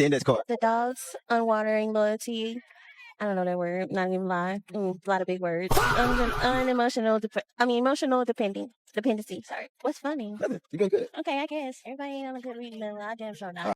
index card. The dogs, unwatering loyalty. I don't know that word. Not even lie. A lot of big words. Unemotional. Emotional dependency. Sorry. What's funny? Nothing. You're doing good. Okay, I guess everybody ain't on a good reading level. I damn sure not.